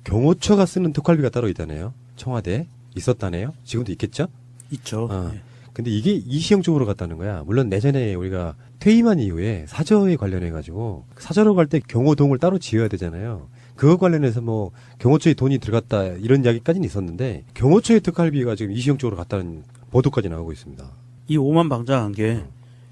경호처가 쓰는 특활비가 따로 있다네요. 청와대에 있었다네요. 지금도 있겠죠? 있죠. 네. 근데 이게 이시영 쪽으로 갔다는 거야. 물론 내전에 우리가 퇴임한 이후에 사저에 관련해가지고 사저로 갈 때 경호동을 따로 지어야 되잖아요. 그거 관련해서 뭐 경호처에 돈이 들어갔다 이런 이야기까지는 있었는데 경호처의 특활비가 지금 이시영 쪽으로 갔다는 보도까지 나오고 있습니다. 이 오만방자한 게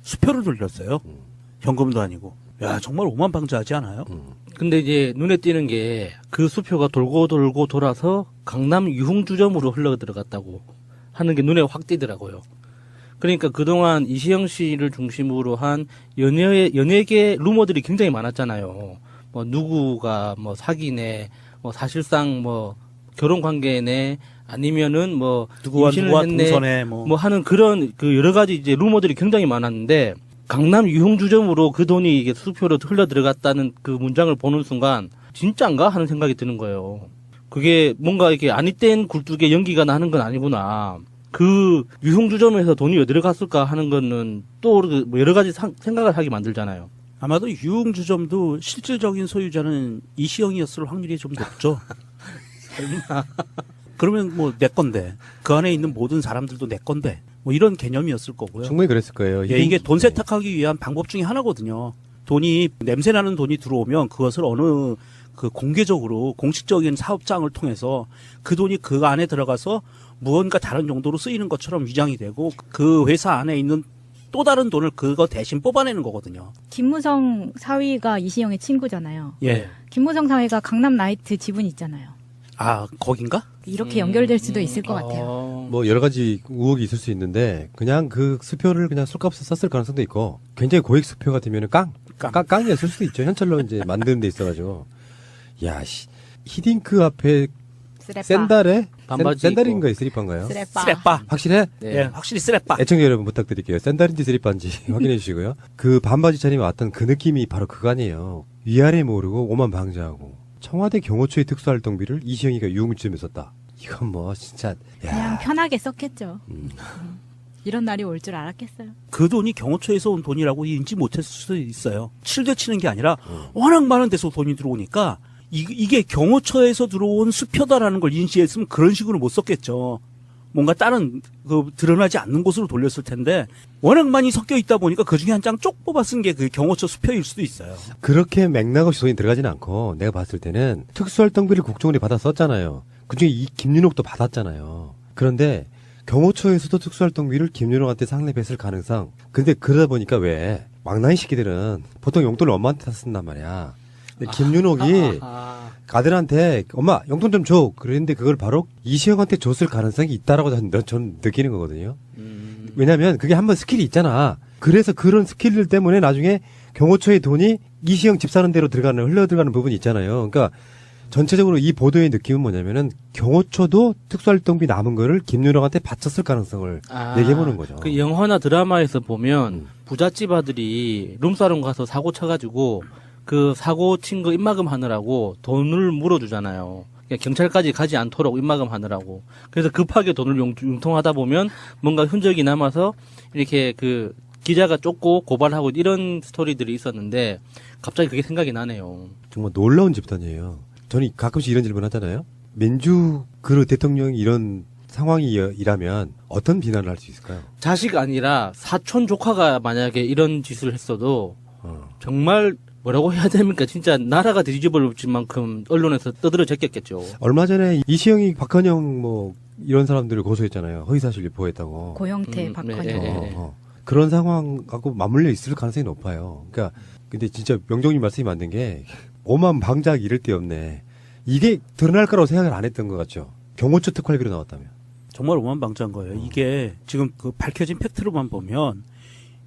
수표를 돌렸어요. 현금도 아니고. 야, 정말 오만방자하지 않아요? 근데 이제 눈에 띄는 게 그 수표가 돌고 돌아서 강남 유흥주점으로 흘러 들어갔다고 하는 게 눈에 확 띄더라고요. 그러니까 그동안 이시영 씨를 중심으로 한 연예계 루머들이 굉장히 많았잖아요. 뭐 누구가 뭐 사귀네, 뭐 사실상 뭐 결혼 관계네, 아니면은 뭐 누구와 했네, 동선에 뭐 하는 그런 그 여러 가지 이제 루머들이 굉장히 많았는데 강남 유흥주점으로 그 돈이 이게 수표로 흘러 들어갔다는 그 문장을 보는 순간 진짜인가 하는 생각이 드는 거예요. 그게 뭔가 이렇게 아니땐 굴뚝에 연기가 나는 건 아니구나. 그 유흥주점에서 돈이 어디로 갔을까 하는 거는 또 뭐 여러 가지 생각을 하게 만들잖아요. 아마도 유흥주점도 실질적인 소유자는 이시영이었을 확률이 좀 높죠. 그러면 뭐 내 건데 그 안에 있는 모든 사람들도 내 건데 뭐 이런 개념이었을 거고요. 충분히 그랬을 거예요. 예, 이게 돈 세탁하기 위한 방법 중에 하나거든요. 돈이 냄새나는 돈이 들어오면 그것을 어느 그 공개적으로 공식적인 사업장을 통해서 그 돈이 그 안에 들어가서 무언가 다른 용도로 쓰이는 것처럼 위장이 되고 그 회사 안에 있는 또 다른 돈을 그거 대신 뽑아내는 거거든요. 김무성 사위가 이시영의 친구잖아요. 예. 김무성 사위가 강남 나이트 지분 있잖아요. 아, 거긴가? 이렇게 연결될 수도 있을 것 같아요. 뭐 여러 가지 의혹이 있을 수 있는데 그냥 그 수표를 그냥 술값에 썼을 가능성도 있고 굉장히 고액 수표 같으면은 깡이었을 수도 있죠. 현찰로 이제 만드는 데 있어가지고 히딩크 앞에 쓰레빠. 샌달에 반바지 샌달인가요? 스리퍼인가요? 쓰레빠. 확실해? 네. 예, 확실히 쓰레빠. 애청자 여러분 부탁드릴게요. 샌달인지 스리퍼인지 확인해 주시고요. 그 반바지 차림에 왔던 그 느낌이 바로 그거 아니에요. 위아래 모르고 오만방자하고 청와대 경호처의 특수활동비를 이시영이가 유흥주점에 썼다. 이건 뭐 진짜 그냥 편하게 썼겠죠. 이런 날이 올 줄 알았겠어요. 그 돈이 경호처에서 온 돈이라고 인지 못했을 수도 있어요. 칠대치는 게 아니라 워낙 많은 데서 돈이 들어오니까 이게 경호처에서 들어온 수표다라는 걸 인지했으면 그런 식으로 못 썼겠죠. 뭔가 다른 그 드러나지 않는 곳으로 돌렸을 텐데 워낙 많이 섞여 있다 보니까 그 중에 한 장 쪽 뽑아 쓴 게 그 경호처 수표일 수도 있어요. 그렇게 맥락 없이 돈이 들어가지는 않고 내가 봤을 때는 특수활동비를 국정원이 받아 썼잖아요. 그중에 이 김윤옥도 받았잖아요. 그런데 경호처에서도 특수활동비를 김윤옥한테 상납했을 가능성. 근데 그러다 보니까 왜 왕나이 새끼들은 보통 용돈을 엄마한테 다 쓴단 말이야. 근데 김윤옥이 아들한테 엄마 용돈 좀 줘. 그랬는데 그걸 바로 이시영한테 줬을 가능성이 있다라고 저는 느끼는 거거든요. 왜냐면 그게 한번 스킬이 있잖아. 그래서 그런 스킬들 때문에 나중에 경호처의 돈이 이시영 집 사는 데로 흘러 들어가는 부분이 있잖아요. 그러니까 전체적으로 이 보도의 느낌은 뭐냐면은 경호처도 특수활동비 남은 거를 김윤옥한테 바쳤을 가능성을 얘기해보는 거죠. 그 영화나 드라마에서 보면 부잣집 아들이 룸사롱 가서 사고 쳐가지고 그 사고 친 거 입마금 하느라고 돈을 물어주잖아요. 그러니까 경찰까지 가지 않도록 입마금 하느라고. 그래서 급하게 돈을 융통하다 보면 뭔가 흔적이 남아서 이렇게 그 기자가 쫓고 고발하고 이런 스토리들이 있었는데 갑자기 그게 생각이 나네요. 정말 놀라운 집단이에요. 저는 가끔씩 이런 질문 하잖아요. 민주 그 대통령이 이런 상황이라면 어떤 비난을 할 수 있을까요? 자식 아니라 사촌 조카가 만약에 이런 짓을 했어도 정말 뭐라고 해야 됩니까? 진짜 나라가 뒤집어질 만큼 언론에서 떠들어졌겠죠. 얼마 전에 이시영이 박헌영 뭐 이런 사람들을 고소했잖아요. 허위사실 유포했다고. 고영태, 박헌영. 네. 그런 상황하고 맞물려 있을 가능성이 높아요. 그러니까 근데 진짜 명정님 말씀이 맞는 게 오만방자하기 이럴 데 없네. 이게 드러날 거라고 생각을 안 했던 것 같죠. 경호처 특활비로 나왔다면. 정말 오만방자한 거예요. 이게 지금 그 밝혀진 팩트로만 보면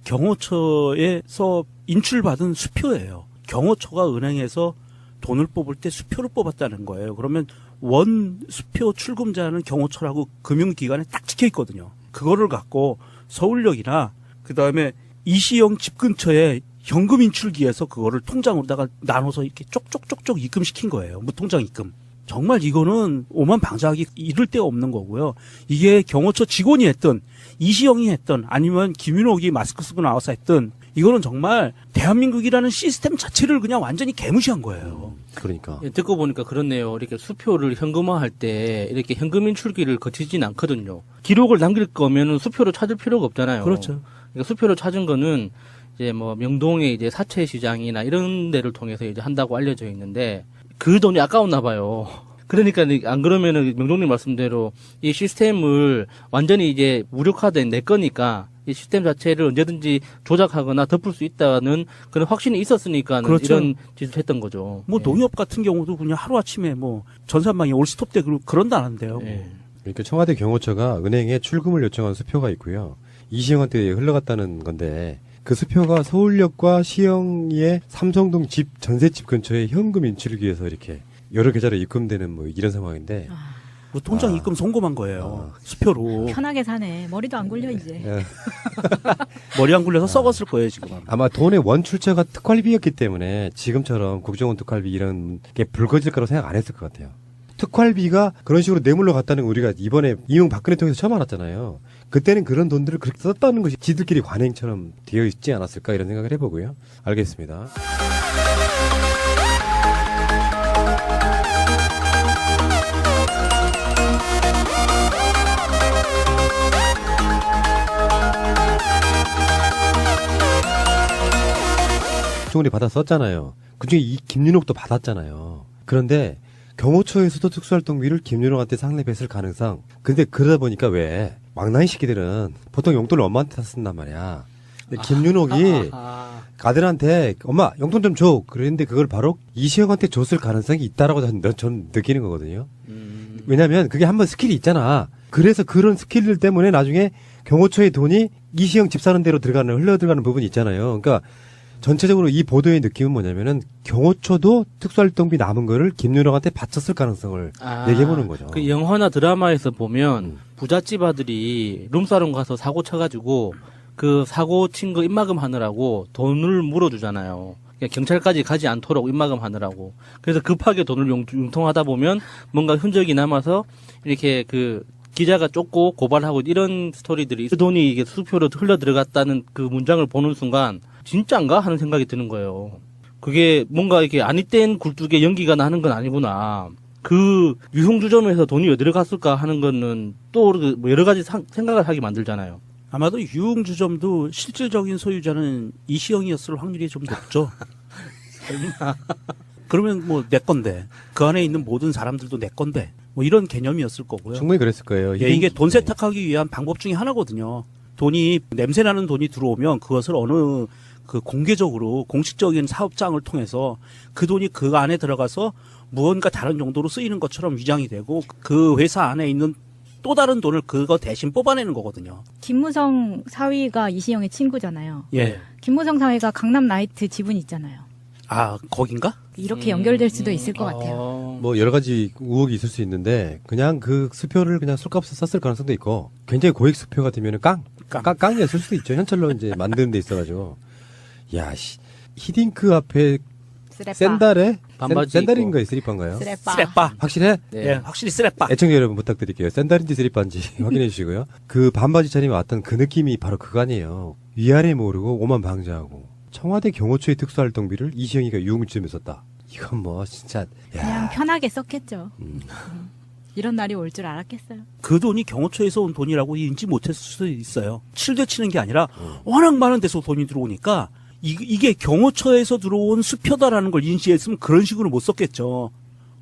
경호처에서 인출받은 수표예요. 경호처가 은행에서 돈을 뽑을 때 수표를 뽑았다는 거예요. 그러면 원 수표 출금자는 경호처라고 금융기관에 딱 찍혀 있거든요. 그거를 갖고 서울역이나 그다음에 이시영 집 근처에 현금 인출기에서 그거를 통장으로다가 나눠서 이렇게 쪽쪽쪽쪽 입금시킨 거예요. 무통장 입금. 정말 이거는 오만방자하기 이를 데가 없는 거고요. 이게 경호처 직원이 했든 이시영이 했든 아니면 김윤옥이 마스크 쓰고 나와서 했든 이거는 정말 대한민국이라는 시스템 자체를 그냥 완전히 개무시한 거예요. 그러니까. 예, 듣고 보니까 그렇네요. 이렇게 수표를 현금화할 때 이렇게 현금 인출기를 거치진 않거든요. 기록을 남길 거면은 수표를 찾을 필요가 없잖아요. 그렇죠. 그러니까 수표를 찾은 거는 이제 뭐 명동의 이제 사채 시장이나 이런 데를 통해서 이제 한다고 알려져 있는데 그 돈이 아까웠나 봐요. 그러니까 안 그러면은 명동님 말씀대로 이 시스템을 완전히 이제 무력화된 내 거니까 이 시스템 자체를 언제든지 조작하거나 덮을 수 있다는 그런 확신이 있었으니까 그렇죠. 이런 짓을 했던 거죠. 뭐 농협 같은 경우도 그냥 하루아침에 뭐 전산망이 올스톱 돼 그런다는데요. 예. 그러니까 청와대 경호처가 은행에 출금을 요청한 수표가 있고요. 이시영한테 흘러갔다는 건데 그 수표가 서울역과 시영의 삼성동 집 전셋집 근처에 현금 인출을 위해서 이렇게 여러 계좌로 입금되는 뭐 이런 상황인데 그 통장 입금 송금한 거예요. 수표로. 편하게 사네. 머리도 안 굴려 이제. 예. 머리 안 굴려서 썩었을 거예요, 지금. 아마 돈의 원출처가 특활비였기 때문에 지금처럼 국정원 특활비 이런 게 불거질 거라고 생각 안 했을 것 같아요. 특활비가 그런 식으로 뇌물로 갔다는 거 우리가 이번에 이명박근혜 통해서 처음 알았잖아요. 그때는 그런 돈들을 그렇게 썼다는 것이 지들끼리 관행처럼 되어 있지 않았을까 이런 생각을 해보고요. 알겠습니다. 국정원이 받아 썼잖아요. 그중에 이 김윤옥도 받았잖아요. 그런데 경호처에서도 특수활동비를 김윤옥한테 상납했을 가능성. 근데 그러다 보니까 왜 왕나이 새끼들은 보통 용돈을 엄마한테 다 쓴단 말이야. 근데 김윤옥이 아들한테 엄마 용돈 좀 줘. 그랬는데 그걸 바로 이시영한테 줬을 가능성이 있다라고 전 느끼는 거거든요. 왜냐면 그게 한번 스킬이 있잖아. 그래서 그런 스킬들 때문에 나중에 경호처의 돈이 이시영 집 사는 데로 흘러 들어가는 부분이 있잖아요. 그러니까 전체적으로 이 보도의 느낌은 뭐냐면은 경호처도 특수활동비 남은 거를 김윤옥한테 바쳤을 가능성을 얘기해보는 거죠. 그 영화나 드라마에서 보면 부잣집 아들이 룸사롱 가서 사고 쳐가지고 그 사고 친 거 입마금 하느라고 돈을 물어주잖아요. 그러니까 경찰까지 가지 않도록 입마금 하느라고. 그래서 급하게 돈을 융통하다 보면 뭔가 흔적이 남아서 이렇게 그 기자가 쫓고 고발하고 이런 스토리들이 그 돈이 이게 수표로 흘러 들어갔다는 그 문장을 보는 순간 진짜인가 하는 생각이 드는 거예요. 그게 뭔가 이렇게 아니땐 굴뚝에 연기가 나는 건 아니구나. 그 유흥주점에서 돈이 어디로 갔을까 하는 거는 또 뭐 여러 가지 생각을 하게 만들잖아요. 아마도 유흥주점도 실질적인 소유자는 이시영이었을 확률이 좀 높죠. 그러면 뭐 내 건데 그 안에 있는 모든 사람들도 내 건데 뭐 이런 개념이었을 거고요. 충분히 그랬을 거예요. 예, 이게 돈 세탁하기 위한 방법 중에 하나거든요. 돈이 냄새나는 돈이 들어오면 그것을 어느 그 공개적으로 공식적인 사업장을 통해서 그 돈이 그 안에 들어가서 무언가 다른 용도로 쓰이는 것처럼 위장이 되고 그 회사 안에 있는 또 다른 돈을 그거 대신 뽑아내는 거거든요. 김무성 사위가 이시영의 친구잖아요. 예. 김무성 사위가 강남 나이트 지분 있잖아요. 아, 거긴가? 이렇게 연결될 수도 있을 것 같아요. 뭐 여러 가지 의혹이 있을 수 있는데 그냥 그 수표를 그냥 술값에 썼을 가능성도 있고 굉장히 고액 수표 같으면 깡이었을 수도 있죠. 현찰로 이제 만드는 데 있어가지고 야 히딩크 앞에 쓰레빠. 샌달에 반바지 샌달인가요? 스리퍼인가요? 쓰레빠. 확실해? 예, 확실히 쓰레빠. 애청자 여러분 부탁드릴게요. 샌달인지 스리퍼인지 확인해 주시고요. 그 반바지 차림에 왔던 그 느낌이 바로 그거 아니에요. 위아래 모르고 오만 방자하고 청와대 경호처의 특수활동비를 이시영이가 유흥주점에 썼다. 이건 뭐 진짜 그냥 편하게 썼겠죠. 이런 날이 올 줄 알았겠어요. 그 돈이 경호처에서 온 돈이라고 인지 못했을 수도 있어요. 칠대치는 게 아니라 워낙 많은 데서 돈이 들어오니까 이게 경호처에서 들어온 수표다라는 걸 인지했으면 그런 식으로 못 썼겠죠.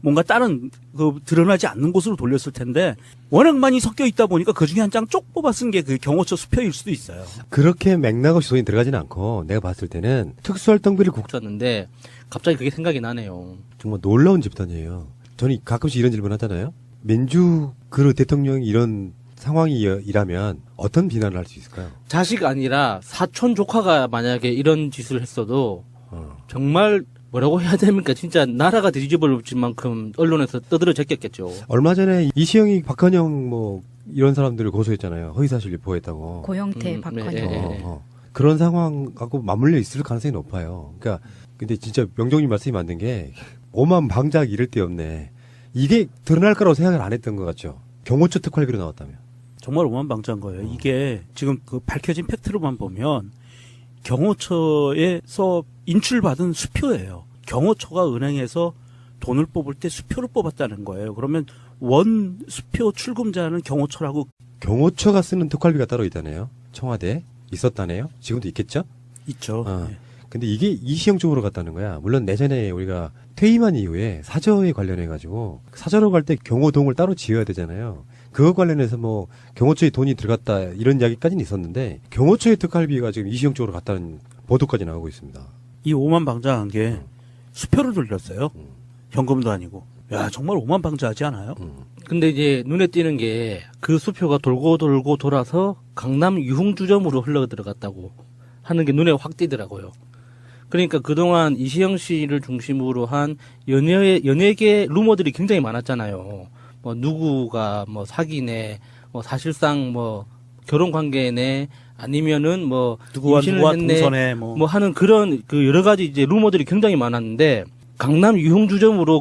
뭔가 다른 그 드러나지 않는 곳으로 돌렸을 텐데 워낙 많이 섞여 있다 보니까 그 중에 한 장 쪽 뽑아 쓴 게 그 경호처 수표일 수도 있어요. 그렇게 맥락 없이 돈이 들어가지는 않고 내가 봤을 때는 특수활동비를 썼는데 갑자기 그게 생각이 나네요. 정말 놀라운 집단이에요. 저는 가끔씩 이런 질문 하잖아요. 민주 그 대통령이 이런 상황이라면 어떤 비난을 할 수 있을까요? 자식 아니라 사촌 조카가 만약에 이런 짓을 했어도 정말 뭐라고 해야 됩니까? 진짜 나라가 뒤집어질 만큼 언론에서 떠들어졌겠죠. 얼마 전에 이시영이 박헌영 뭐 이런 사람들을 고소했잖아요. 허위사실 유포했다고. 고영태, 박헌영. 네. 그런 상황하고 맞물려 있을 가능성이 높아요. 그러니까 근데 진짜 명정님 말씀이 맞는 게 오만 방작 이럴 데 없네. 이게 드러날 거라고 생각을 안 했던 것 같죠. 경호처 특활비로 나왔다면. 정말 오만방자한 거예요. 이게 지금 그 밝혀진 팩트로만 보면 경호처에서 인출받은 수표예요. 경호처가 은행에서 돈을 뽑을 때 수표를 뽑았다는 거예요. 그러면 원 수표 출금자는 경호처라고 경호처가 쓰는 특활비가 따로 있다네요. 청와대에 있었다네요. 지금도 있겠죠? 있죠. 어. 예. 근데 이게 이시영 쪽으로 갔다는 거야. 물론 내전에 우리가 퇴임한 이후에 사저에 관련해가지고 사저로 갈 때 경호동을 따로 지어야 되잖아요. 그거 관련해서 뭐 경호처에 돈이 들어갔다 이런 이야기까지는 있었는데 경호처의 특활비가 지금 이시영 쪽으로 갔다는 보도까지 나오고 있습니다. 이 오만방자한 게 수표를 돌렸어요. 현금도 아니고. 야, 정말 오만방자하지 않아요? 근데 이제 눈에 띄는 게 그 수표가 돌고 돌고 돌아서 강남 유흥주점으로 흘러 들어갔다고 하는 게 눈에 확 띄더라고요. 그러니까 그동안 이시영 씨를 중심으로 한 연예계 루머들이 굉장히 많았잖아요. 뭐 누구가 뭐 사귀네, 뭐 사실상 뭐 결혼 관계네, 아니면은 뭐 누구와 임신을 누구와 했네, 동선에 뭐. 뭐 하는 그런 그 여러 가지 이제 루머들이 굉장히 많았는데 강남 유흥주점으로